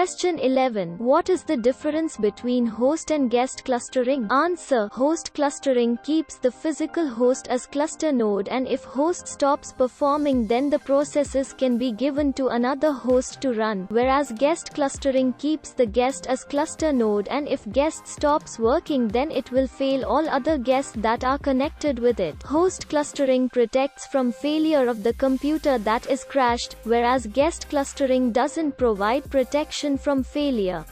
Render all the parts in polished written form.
Question 11. What is the difference between host and guest clustering? Answer. Host clustering keeps the physical host as cluster node, and if host stops performing then the processes can be given to another host to run, whereas guest clustering keeps the guest as cluster node, and if guest stops working then it will fail all other guests that are connected with it. Host clustering protects from failure of the computer that is crashed, whereas guest clustering doesn't provide protection from failure.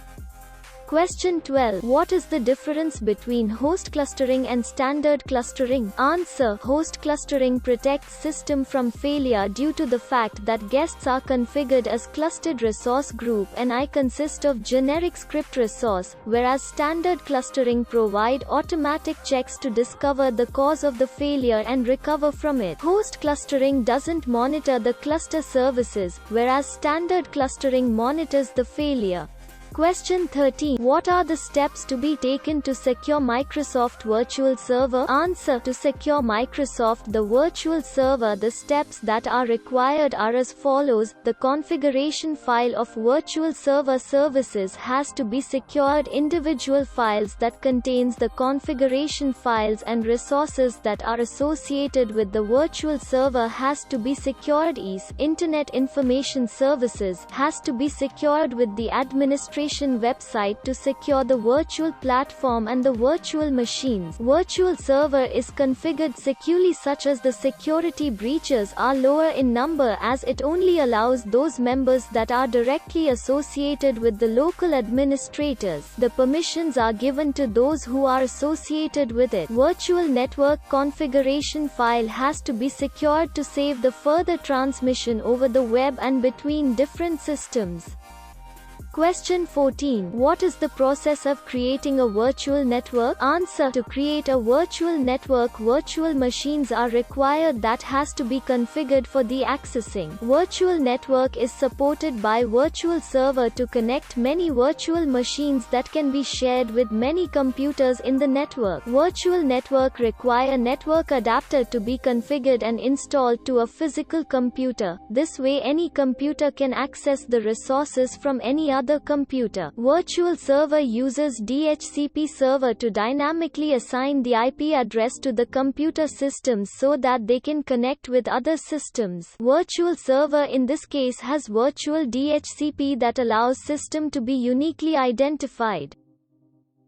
Question 12. What is the difference between host clustering and standard clustering? Answer. Host clustering protects system from failure due to the fact that guests are configured as clustered resource group and I consist of generic script resource, whereas standard clustering provide automatic checks to discover the cause of the failure and recover from it. Host clustering doesn't monitor the cluster services, whereas standard clustering monitors the failure. Question 13. What are the steps to be taken to secure Microsoft Virtual Server? Answer. To secure Microsoft the Virtual Server, the steps that are required are as follows. The configuration file of Virtual Server services has to be secured. Individual files that contains the configuration files and resources that are associated with the Virtual Server has to be secured. Internet Information Services has to be secured with the administration website to secure the virtual platform and the virtual machines. Virtual server is configured securely such as the security breaches are lower in number as it only allows those members that are directly associated with the local administrators. The permissions are given to those who are associated with it. Virtual network configuration file has to be secured to save the further transmission over the web and between different systems. Question 14. What is the process of creating a virtual network? Answer. To create a virtual network, virtual machines are required that has to be configured for the accessing. Virtual network is supported by virtual server to connect many virtual machines that can be shared with many computers in the network. Virtual network require network adapter to be configured and installed to a physical computer. This way any computer can access the resources from any other computer. Virtual server uses DHCP server to dynamically assign the IP address to the computer systems so that they can connect with other systems. Virtual server in this case has virtual DHCP that allows system to be uniquely identified.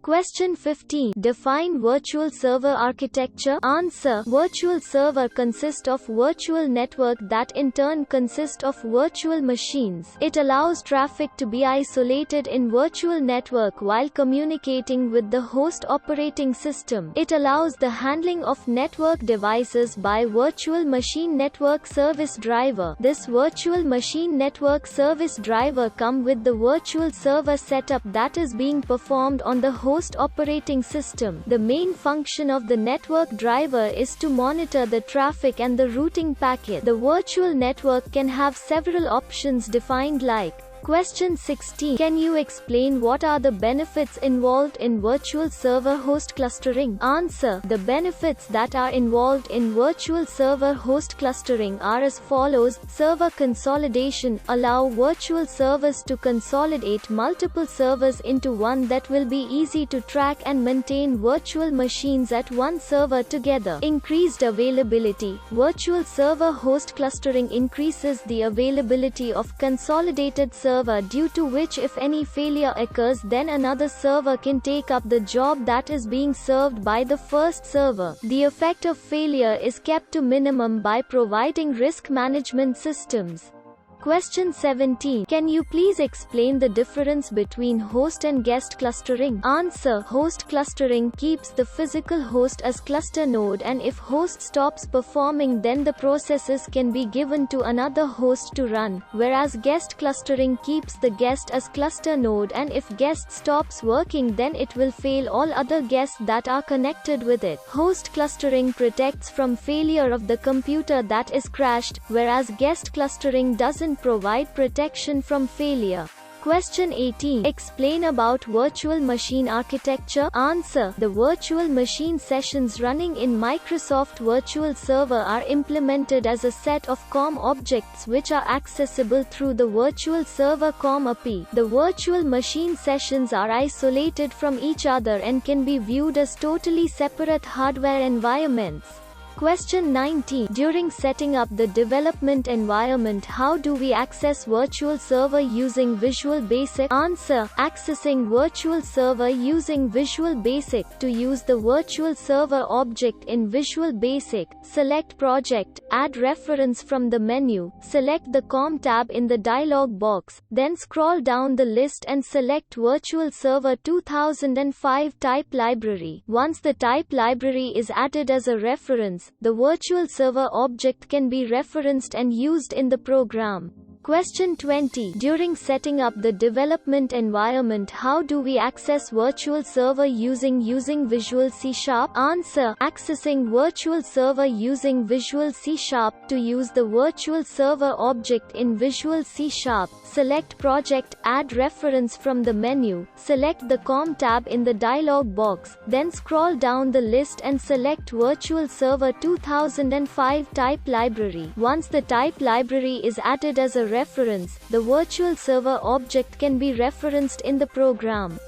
Question 15. Define virtual server architecture. Answer. Virtual server consists of virtual network that in turn consist of virtual machines. It allows traffic to be isolated in virtual network while communicating with the host operating system. It allows the handling of network devices by virtual machine network service driver. This virtual machine network service driver come with the virtual server setup that is being performed on the host operating system. The main function of the network driver is to monitor the traffic and the routing packet. The virtual network can have several options defined like Question 16. Can you explain what are the benefits involved in virtual server host clustering? Answer. The benefits that are involved in virtual server host clustering are as follows. Server consolidation. Allow virtual servers to consolidate multiple servers into one that will be easy to track and maintain virtual machines at one server together. Increased availability. Virtual server host clustering increases the availability of consolidated server, due to which if any failure occurs then another server can take up the job that is being served by the first server. The effect of failure is kept to minimum by providing risk management systems. Question 17. Can you please explain the difference between host and guest clustering? Answer. Host clustering keeps the physical host as cluster node, and if host stops performing then the processes can be given to another host to run, whereas guest clustering keeps the guest as cluster node, and if guest stops working then it will fail all other guests that are connected with it. Host clustering protects from failure of the computer that is crashed, whereas guest clustering doesn't provide protection from failure. Question 18. Explain about virtual machine architecture. Answer. The virtual machine sessions running in Microsoft Virtual Server are implemented as a set of COM objects which are accessible through the Virtual Server COM API. The virtual machine sessions are isolated from each other and can be viewed as totally separate hardware environments. Question 19. During setting up the development environment, how do we access Virtual Server using Visual Basic? Answer. Accessing Virtual Server using Visual Basic. To use the Virtual Server object in Visual Basic, select Project, add reference from the menu, select the COM tab in the dialog box, then scroll down the list and select Virtual Server 2005 type library. Once the type library is added as a reference, the virtual server object can be referenced and used in the program. Question 20. During setting up the development environment, how do we access Virtual Server using Visual C#? Answer. Accessing Virtual Server using Visual C#. To use the Virtual Server object in Visual C#, select Project, add reference from the menu, select the COM tab in the dialog box, then scroll down the list and select Virtual Server 2005 type library. Once the type library is added as a reference, the Virtual Server object can be referenced in the program.